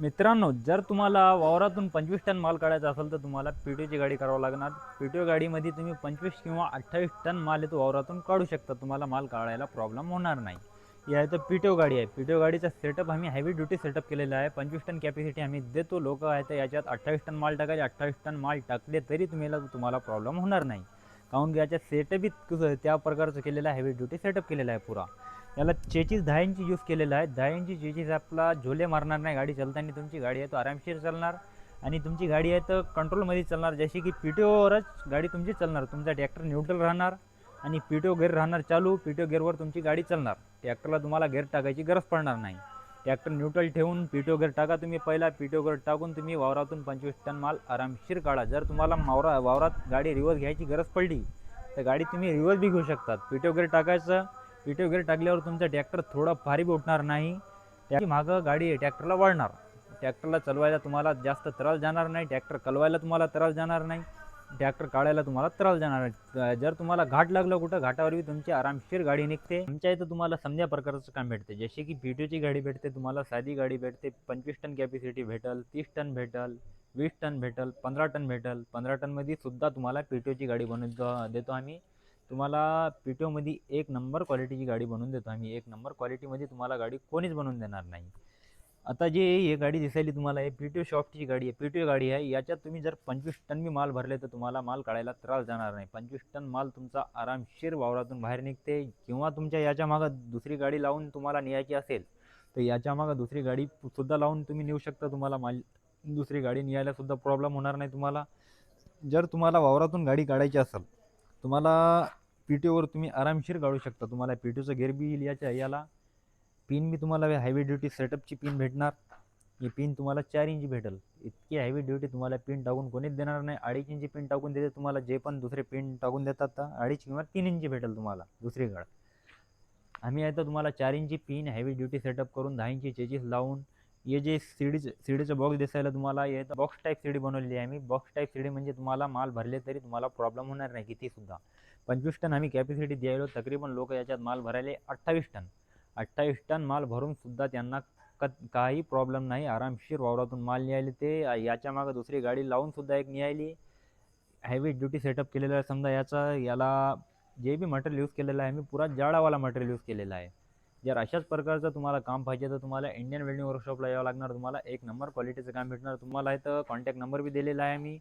मित्रांनो, जर तुम्हाला वावरातून 25 टन माल काढायचा असेल तर तुम्हाला पीटीओची गाडी करावं लागणार. पीटीओ गाडीमध्ये तुम्ही 25 किंवा 28 टन माल येतो वावरातून काढू शकता. तुम्हाला माल काढायला प्रॉब्लेम होणार नाही. ही आहे तर पीटीओ गाडी आहे. पीटीओ गाडीचा सेटअप आम्ही हेवी ड्युटी सेटअप केलेला आहे. 25 टन कॅपॅसिटी आम्ही देतो. लोक आहेत तर याच्यात 28 टन माल टाकायचे. 28 टन माल टाकले तरी तुम्हाला प्रॉब्लेम होणार नाही. काहून की याच्या सेटअपही कसं त्या प्रकारचं केलेलं आहे. हेवी ड्युटी सेटअप केलेला आहे पुरा. याला चेचीस 10 इंची यूज केलेला आहे. 10 इंची चेचीस आपला झोले मारणार नाही. गाडी चालताना तुमची गाडी आहे तो आरामशीर चालणार आणि तुमची गाडी आहे तर कंट्रोलमध्ये चालणार. जशी की पीटीओवरच गाडी तुमची चालणार. तुमचा ट्रॅक्टर न्यूट्रल राहणार आणि पीटीओ गेअर राहणार चालू. पीटीओ गेअरवर तुमची गाडी चालणार. ट्रॅक्टरला तुम्हाला गेअर टाकायची गरज पडणार नाही. ट्रॅक्टर न्यूट्रल ठेवून पीटीओ गेअर टाका तुम्ही. पहिला पीटीओ गेअर टाकून तुम्ही वावरातून 25 टन माल आरामशीर काढा. जर तुम्हाला वावरात गाडी रिवर्स घ्यायची गरज पडली तर गाडी तुम्ही रिवर्स बी घेऊ शकतात. पीटीओ गेअर टाकायचं. पीटीओ गेअर टाकल्यावर तुमचा ट्रॅक्टर थोडा भारी बी उठणार नाही. त्या मागं गाडी ट्रॅक्टरला वळणार. ट्रॅक्टरला चालवायला तुम्हाला जास्त त्रास जाणार नाही. ट्रॅक्टर कलवायला तुम्हाला त्रास जाणार नाही. ट्रॅक्टर काढायला तुम्हाला त्रास जाणार नाही. जर तुम्हाला घाट लागलं कुठं घाटावरही तुमची आरामशीर गाडी निघते. आमच्या इथं तुम्हाला समजा प्रकारचं काम भेटते. जसे की पीटीओची गाडी भेटते, तुम्हाला साधी गाडी भेटते. 25 टन कॅपॅसिटी भेटल, 30 टन भेटल, 20 टन भेटल, 15 टन भेटल. 15 टनमध्ये सुद्धा तुम्हाला पीटीओची गाडी बनवून देतो आम्ही. तुम्हाला पीटीओमध्ये एक नंबर क्वालिटीची गाडी बनवून देतो आम्ही. एक नंबर क्वालिटीमध्ये तुम्हाला गाडी कोणीच बनवून देणार नाही. आता जे ही गाडी दिसायली तुम्हाला हे पीटीओ शॉपची गाडी आहे. पीटीओ गाडी आहे. याच्यात तुम्ही जर 25 टन मी माल भरले तर तुम्हाला माल काढायला त्रास जाणार नाही. 25 टन माल तुमचा आरामशीर वावरातून बाहेर निघते. किंवा तुमच्या याच्या मागं दुसरी गाडी लावून तुम्हाला न्यायची असेल तर याच्या मागं दुसरी गाडी सुद्धा लावून तुम्ही नेऊ शकता. तुम्हाला माल दुसरी गाडी न्यायला सुद्धा प्रॉब्लेम होणार नाही तुम्हाला. जर तुम्हाला वावरातून गाडी काढायची असेल तुम्हाला पीटीओवर तुम्ही आरामशीर काढू शकता. तुम्हाला पीटीओचं गेअर बी येईल. याला पिन बी तुम्हाला हेवी ड्युटी सेटअपची पिन भेटणार. ही पिन तुम्हाला 4 इंची भेटेल. इतकी हेवी ड्युटी तुम्हाला पिन टाकून कोणीच देणार नाही. 2.5 इंची पिन टाकून देते तुम्हाला. जे पण दुसरे पिन टाकून देतात तर 2.5 किंवा 3 इंची भेटेल तुम्हाला दुसरीकडे. आम्ही आहे तर तुम्हाला 4 इंची पिन हेवी ड्युटी सेटअप करून 10 इंची चेचीस लावून हे जे सीडीचं बॉक्स दिसायला तुम्हाला हे तर बॉक्स टाईप सीडी बनवलेली आहे आम्ही. बॉक्स टाईप सीडी म्हणजे तुम्हाला माल भरले तरी तुम्हाला प्रॉब्लेम होणार नाही कितीसुद्धा. 25 टन आम्ही कॅपॅसिटी द्यायलो. तकरीबन लोक याच्यात माल भरायले 28 टन. 28 टन माल भरून सुद्धा त्यांना काही प्रॉब्लेम नाही. आरामशीर वावरातून माल न्यायले ते. याच्या मागं दुसरी गाडी लावून सुद्धा एक न्यायली. हेवी ड्युटी सेटअप केलेला आहे समजा. याला जे बी मटेरियल यूज केलेलं आहे मी पुरा जाडावाला मटेरियल यूज केलेला आहे. जर अशाच प्रकारचं तुम्हाला काम पाहिजे तर तुम्हाला इंडियन वेल्डिंग वर्कशॉपला यावं लागणार. तुम्हाला एक नंबर क्वालिटीचं काम भेटणार तुम्हाला. इथं कॉन्टॅक्ट नंबर बी दिलेला आहे मी.